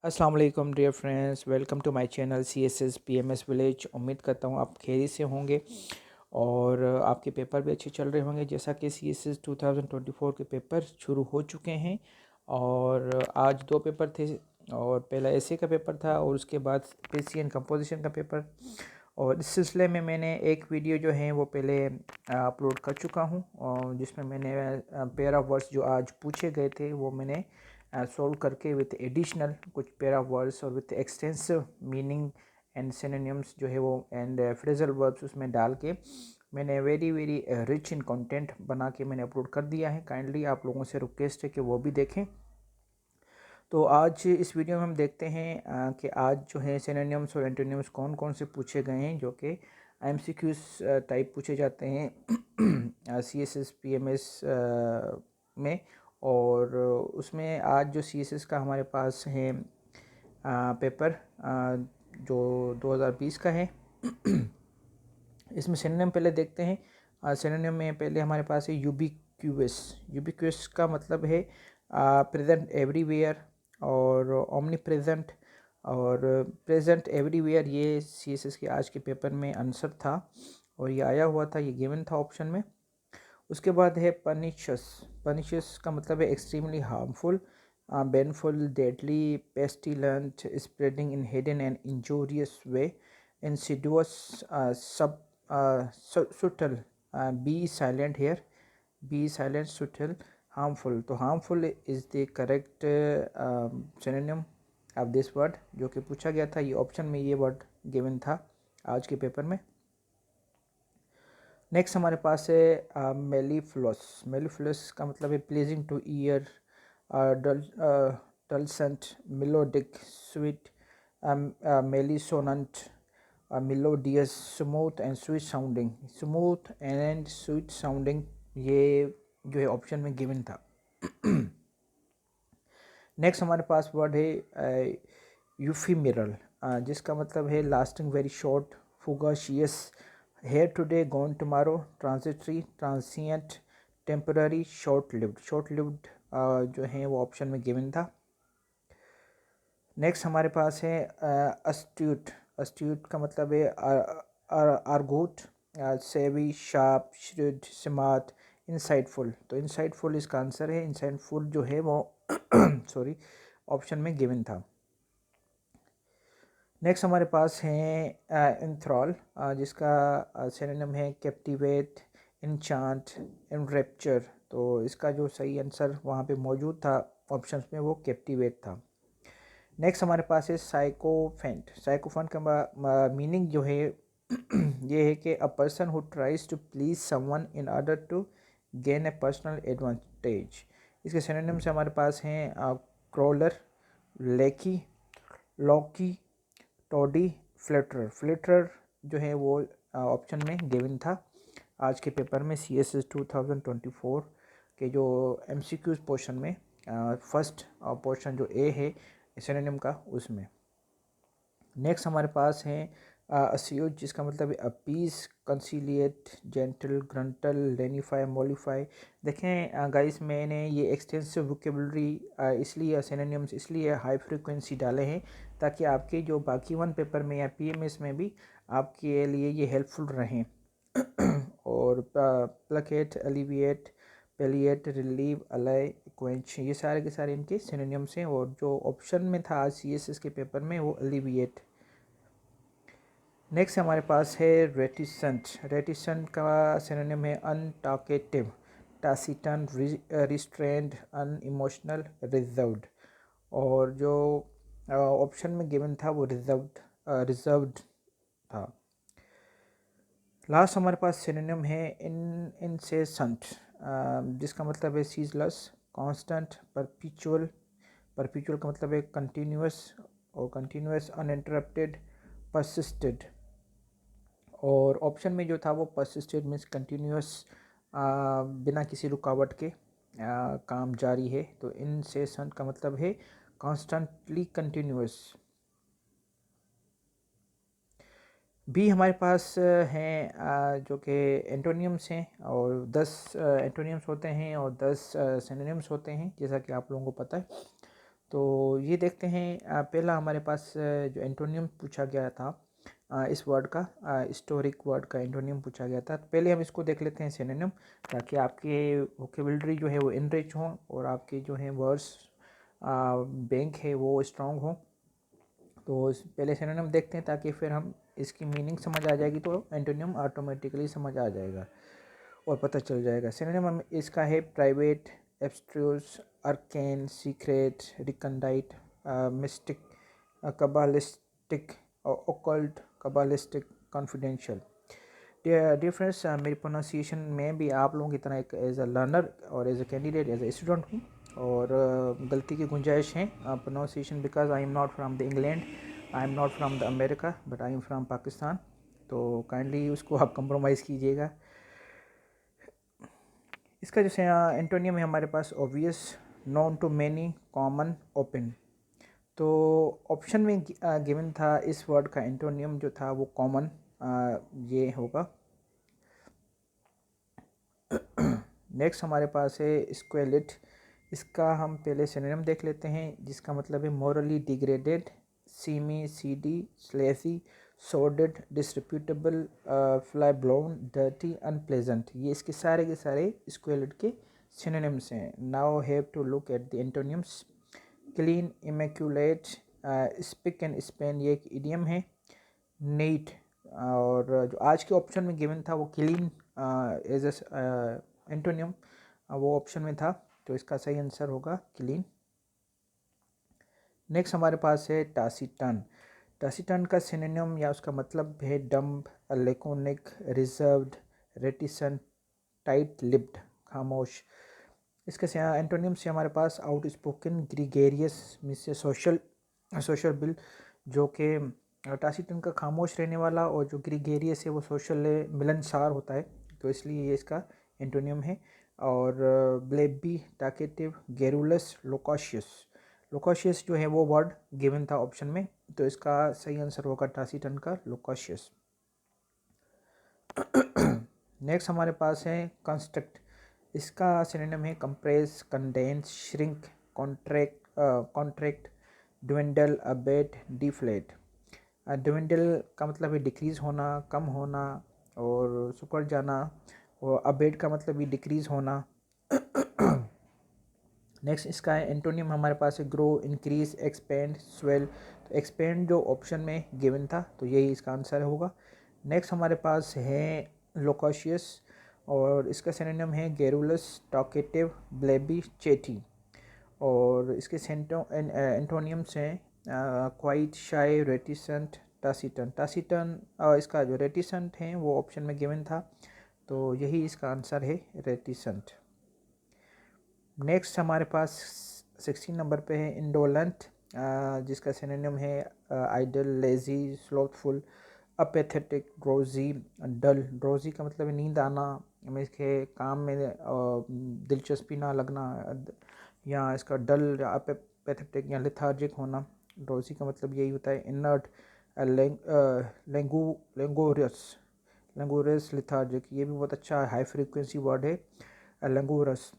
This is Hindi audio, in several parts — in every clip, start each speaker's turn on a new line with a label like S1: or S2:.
S1: अस्सलाम वालेकुम dear friends, welcome to my channel CSS PMS village. उम्मीद करता हूँ आप खैरियत से होंगे और आपके पेपर भी अच्छे चल रहे होंगे। जैसा कि CSS 2024 के पेपर शुरू हो चुके हैं और आज दो पेपर थे और पहला ऐसे का पेपर था और उसके बाद एशियन कंपोजिशन का पेपर। और इस सिलसिले में मैंने एक वीडियो जो है वो पहले अपलोड कर चुका हूँ और जिसमें मैंने पेयर ऑफ वर्ड्स जो आज पूछे गए थे वो मैंने सॉल्व करके विथ एडिशनल कुछ पेयर ऑफ वर्ड्स और with extensive meaning and synonyms जो है वो एंड फ्रेजल वर्ब्स उसमें डाल के मैंने very very rich in content बना के मैंने अपलोड कर दिया है। काइंडली आप लोगों से रिक्वेस्ट है कि वो भी देखें। तो आज इस वीडियो में हम देखते हैं कि आज जो है सिनोनिम्स और एंटोनिम्स कौन कौन से पूछे गए हैं जो कि MCQs टाइप पूछे जाते हैं CSS PMS में। और उसमें आज जो CSS का हमारे पास है पेपर जो 2020 का है। इसमें सिनोनिम पहले देखते हैं। सिनोनिम में पहले हमारे पास है यूबिक्यूअस। यूबिक्यूअस का मतलब है प्रेजेंट एवरीवेयर और ओमनी प्रेजेंट और प्रेजेंट एवरीवेयर। ये CSS के आज के पेपर में आंसर था और ये आया हुआ था, ये गिवन था ऑप्शन में। उसके बाद है पनिशस। पनिशस का मतलब है extremely harmful, baneful, deadly, pestilent, spreading in hidden and injurious way, insidious, subtle, be silent here, be silent, subtle, harmful। तो harmful is the correct synonym of this word जो कि पूछा गया था। ये ऑप्शन में ये वर्ड गिवन था आज के पेपर में। नेक्स्ट हमारे पास है मेलीफ्लोस। मेलीफ्लोस का मतलब है pleasing to ear, dulcet, melodic, sweet, mellisonant, melodious, smooth and sweet sounding. Smooth and sweet sounding ये जो है ऑप्शन में गिवन था। नेक्स्ट हमारे पास वर्ड है यूफीमेरल, जिसका मतलब है lasting very short, fugacious, here today gone tomorrow, transitory, transient, temporary, short lived. Short lived जो है वो ऑप्शन में गिवन था। नेक्स्ट हमारे पास है अस्ट्यूट। अस्ट्यूट का मतलब है आर्गूट, सेवी, शार्प, श्रूड, स्मार्ट, इंसाइटफुल। तो इंसाइटफुल इसका आंसर है। इंसाइटफुल जो है वो सॉरी ऑप्शन में गिवन था। नेक्स्ट हमारे पास है इंथ्रॉल, जिसका सिनोनिम है कैप्टिवेट, इंचांट, एनरेप्चर। तो इसका जो सही आंसर वहाँ पे मौजूद था ऑप्शंस में वो कैप्टिवेट था। नेक्स्ट हमारे पास है साइकोफेंट। साइकोफेंट का मीनिंग जो है ये है कि a person who tries to please someone in order to gain a personal advantage. इसके सिनोनिम से हमारे पास हैं क्रोलर, लेकी, लॉकी, टॉडी, फ्लिटर। फ्लिटर जो है वो ऑप्शन में गिवन था आज के पेपर में CSS 2024 के जो MCQs पोर्शन में। फर्स्ट पोर्शन जो ए है सिनोनिम का उसमें। नेक्स्ट हमारे पास है अस्यूज, जिसका मतलब है अपीज, कंसीलिएट, जेंटल, ग्रंटल, लेनिफाई, मॉलिफाई। देखें गाइस, मैंने ये एक्सटेंसिव वोकेबलरी इसलिए सिनोनिम्स इसलिए हाई फ्रीक्वेंसी डाले हैं ताकि आपके जो बाकी वन पेपर में या PMS में भी आपके लिए ये हेल्पफुल रहें। और placate, alleviate, palliate, relieve, allay, quench, ये सारे के सारे इनके सिनोनिम्स हैं। और जो ऑप्शन में था आज CSS के पेपर में वो एलिविएट। नेक्स्ट हमारे पास है रेटिसेंट। रेटिसेंट का सिनोनिम है अनटॉकेटिव, टासिटन, रिस्ट्रेंड, अनइमोशनल, रिजर्व्ड। और जो ऑप्शन में गिवन था वो रिजर्व्ड था। लास्ट हमारे पास सिनोनिम है इनसेसेंट, जिसका मतलब है सीजलेस, कांस्टेंट, परपिचुअल। परपिचुअल का मतलब है कंटिन्यूअस और कंटिन्यूअस, अनइंटरप्टेड, परसिस्टेड। और ऑप्शन में जो था वो परसिस्टेड मीन्स कंटिन्यूअस, बिना किसी रुकावट के काम जारी है। तो इनसेसेंट का मतलब है कॉन्स्टेंटली कंटिन्यूअस। भी हमारे पास हैं जो कि एंटोनियम्स हैं और 10 एंटोनियम्स होते हैं और 10 सिनोनिम्स होते हैं, जैसा कि आप लोगों को पता है। तो ये देखते हैं। पहला हमारे पास जो एंटोनियम पूछा गया था इस वर्ड का, हिस्टोरिक वर्ड का एंटोनियम पूछा गया था। पहले हम इसको देख लेते हैं सिनोनिम, ताकि आपके वोकेबलरी जो है वो इनरिच हों और आपके जो है वर्ड्स बैंक है वो स्ट्रॉन्ग हो। तो पहले सिनोनिम देखते हैं ताकि फिर हम इसकी मीनिंग समझ आ जाएगी, तो एंटोनियम ऑटोमेटिकली समझ आ जाएगा और पता चल जाएगा। सिनोनिम हम इसका है private, abstruse, arcane, secret, recondite, mystic, cabalistic, occult, cabalistic, confidential. Difference मेरी प्रोनाउंसिएशन में भी आप लोगों की तरह एक एज अ लर्नर और as a candidate, as a student हूँ, और गलती की गुंजाइश है pronunciation, because I am not from the England, I am not from the America, but I am from Pakistan. तो काइंडली उसको आप कंप्रोमाइज़ कीजिएगा। इसका जैसे एंटोनियम है हमारे पास obvious, known to many, common, open. तो ऑप्शन में गिवन था इस वर्ड का एंटोनियम जो था वो कॉमन ये होगा। नेक्स्ट हमारे पास है स्क्वेलिट। इसका हम पहले सिनोनिम देख लेते हैं, जिसका मतलब है morally degraded, seamy, seedy, sleazy, sordid, disreputable, flyblown, dirty, unpleasant. ये इसके सारे के सारे स्क्वेलिट के सिनोनिम्स हैं। Now have to look at the antonyms. Clean, immaculate, spick and span, ये एक इडियम है। नीट, और जो आज के ऑप्शन में गिवन था वो क्लीन एज एंटोनियम वो ऑप्शन में था, तो इसका सही आंसर होगा क्लीन। नेक्स्ट हमारे पास है टासिटन। टासिटन का सिनोनिम या उसका मतलब है dumb, laconic, reserved, reticent, tight lipped, खामोश। इसके एंटोनियम से हमारे pass out spoken, gregarious means social, social, जो कि टासिटन का खामोश रहने वाला, और जो ग्रीगेरियस है वो सोशल मिलनसार होता है, तो इसलिए ये इसका एंटोनियम है। और ब्लेबी, टाकेटिव, गेरुलस, लोकाशियस। लोकाशियस जो है वो वर्ड गिवन था ऑप्शन में, तो इसका सही आंसर होगा टासिटन का लोकाशियस। नेक्स्ट हमारे पास है कंस्ट्रक्ट। इसका सिनोनिम है compress, condense, shrink, contract, contract, dwindle, abate, deflate. Dwindle का मतलब है डिक्रीज़ होना, कम होना और सुकड़ जाना, और अबेट का मतलब भी डिक्रीज़ होना। नेक्स्ट इसका एंटोनियम हमारे पास है ग्रो, इंक्रीज, एक्सपेंड, स्वेल। तो एक्सपेंड जो ऑप्शन में गिवन था, तो यही इसका आंसर होगा। नेक्स्ट हमारे पास है लोकाशियस, और इसका सिनोनिम है गेरुलस, टॉकेटिव, ब्लेबी, चेटी। और इसके एंटोनियम्स हैं क्वाइट, शाई, रेटिसेंट, टासिटन। टासिटन इसका जो रेटिसेंट है वो ऑप्शन में गिवन था, तो यही इसका आंसर है, रेटिसेंट। नेक्स्ट हमारे पास 16 नंबर पे है इंडोलेंट, जिसका सिनोनिम है आइडल, लेजी, स्लोथफुल, अपैथेटिक, ड्रोजी, डल। ड्रोजी का मतलब है नींद आना, हमें इसके काम में दिलचस्पी ना लगना, या इसका डल या अपैथेटिक या लिथार्जिक होना। ड्रोजी का मतलब यही होता है। इनर्ट, लेंगोरियस, लेंगोरियस, लिथार्जिक, ये भी बहुत अच्छा हाई फ्रीक्वेंसी वर्ड है, लेंगोरस,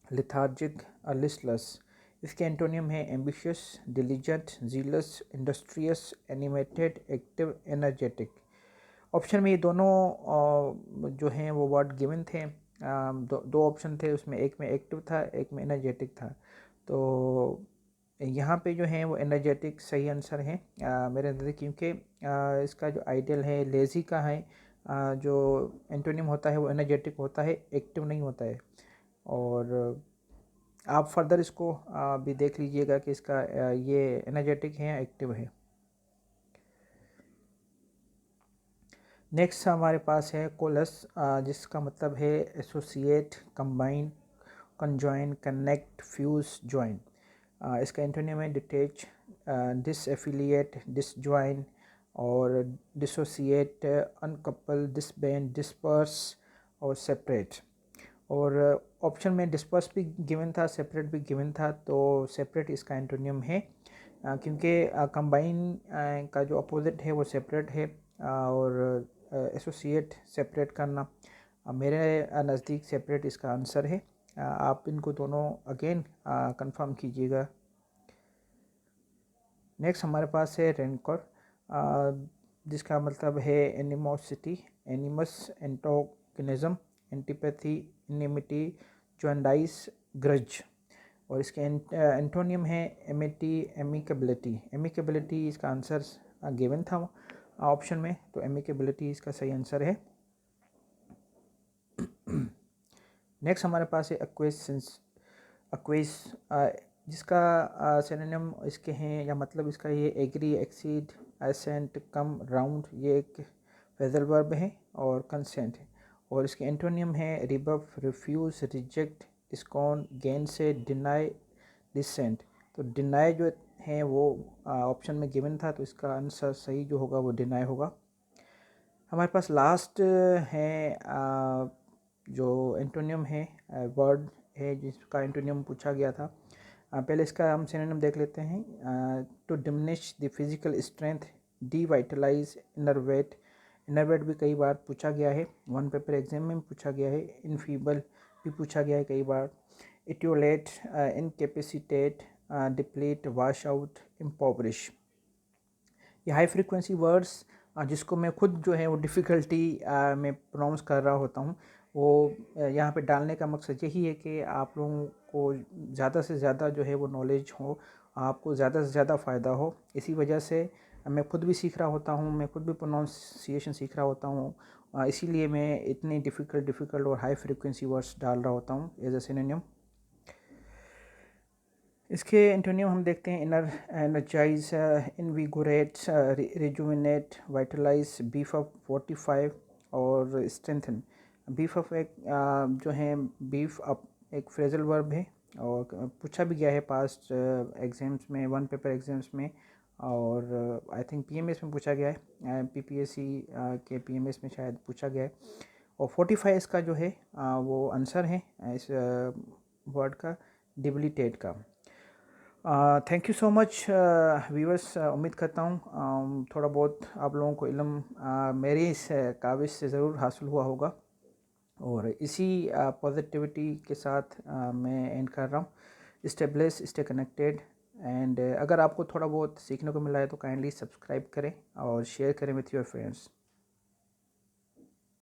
S1: लिथार्जिक, लिस्टलेस। इसके एंटोनियम है ambitious, diligent, jealous, industrious, animated, active, energetic. Option में ये दोनों जो हैं वो वर्ड गिवन थे। दो ऑप्शन थे, उसमें एक में एक्टिव था, एक में एनर्जेटिक था। तो यहाँ पे जो है वो एनर्जेटिक सही आंसर है मेरे नज़र, क्योंकि इसका जो आइडियल है लेज़ी का है, जो एंटोनियम होता है वो एनर्जेटिक होता है, एक्टिव नहीं होता है। और आप फर्दर इसको भी देख लीजिएगा कि इसका ये एनर्जेटिक है या एक्टिव है। नेक्स्ट हमारे पास है कोलस, जिसका मतलब है associate, combine, conjoin, connect, fuse, join. इसका एंटोनियम है डिटेच, डिसएफिलिएट, डिसज्वाइन और डिसोसिएट, अनकपल, डिसबैंड, डिस्पर्स और सेपरेट। और ऑप्शन में डिस्पर्स भी गिवन था, सेपरेट भी गिवन था, तो सेपरेट इसका एंटोनियम है, क्योंकि कंबाइन का जो अपोजिट है वो सेपरेट है, और एसोसिएट सेपरेट करना, मेरे नज़दीक सेपरेट इसका आंसर है। आप इनको दोनों अगेन कंफर्म कीजिएगा। नेक्स्ट हमारे पास है रेनकोर, जिसका मतलब है एनिमोसिटी, एनिमस, एंटोगनिज्म, एंटीपैथी, इनिमिटी, जॉन्डाइस, ग्रज। और इसके एंटोनियम है एमिटी, एमिकेबिलिटी। एमिकेबिलिटी इसका आंसर गिवन था ऑप्शन में, तो एमिकेबिलिटी इसका सही आंसर है। नेक्स्ट हमारे पास है एक्वेस, जिसका सिनोनिम इसके हैं या मतलब इसका ये एग्री, एक्सीड, एसेंट, कम, राउंड। ये एक फ्रेजल वर्ब है और कंसेंट है। और इसके एंटोनियम है रिबफ, रिफ्यूज़, रिजेक्ट, स्कॉन, गेन से, डिनाई, डिसेंट। तो डिनाई जो है वो ऑप्शन में गिवन था, तो इसका आंसर सही जो होगा वो डिनाई होगा। हमारे पास लास्ट है जो एंटोनियम है, वर्ड है जिसका एंटोनियम पूछा गया था। पहले इसका हम सिनोनिम देख लेते हैं। To diminish the physical strength, devitalize, enervate. Enervate भी कई बार पूछा गया है, वन पेपर एग्जाम में पूछा गया है। इनफीबल भी पूछा गया है कई बार। इटियोलेट, इनकेपेसिटेट, डिप्लीट, वॉश आउट, इम्पोवरिश। ये हाई फ्रीक्वेंसी वर्ड्स जिसको मैं खुद जो है वो डिफ़िकल्टी में प्रोनाउंस कर रहा होता हूँ, वो यहाँ पे डालने का मकसद यही है कि आप लोगों को ज़्यादा से ज़्यादा जो है वो नॉलेज हो, आपको ज़्यादा से ज़्यादा फ़ायदा हो। इसी वजह से मैं खुद भी सीख रहा होता हूँ, मैं खुद भी प्रोनाउंसिएशन सीख रहा होता हूँ। इसीलिए मैं इतनी डिफ़िकल्ट और हाई फ्रीक्वेंसी वर्ड्स डाल रहा होता हूँ एज अ सिनोनिम। इसके एंटोनियम हम देखते हैं innervate, energize, invigorate, rejuvenate, vitalize, beef up, fortify और स्ट्रेंथन। बीफ अप एक जो है बीफ अप एक फ्रेजल वर्ब है और पूछा भी गया है पास्ट एग्जाम्स में, वन पेपर एग्जाम्स में, और आई थिंक पीएमएस में पूछा गया है, पीपीएससी के पीएमएस में शायद पूछा गया है। और 45 इसका जो है वो आंसर है इस वर्ड का, डिबिलिटेट का। Thank you so much viewers. उम्मीद करता हूँ थोड़ा बहुत आप लोगों को इल्म मेरी इस काविश से ज़रूर हासिल हुआ होगा। और इसी पॉजिटिविटी के साथ मैं एंड कर रहा हूँ। Stay blessed, stay connected, and अगर आपको थोड़ा बहुत सीखने को मिला है तो काइंडली सब्सक्राइब करें और शेयर करें विथ योर फ्रेंड्स।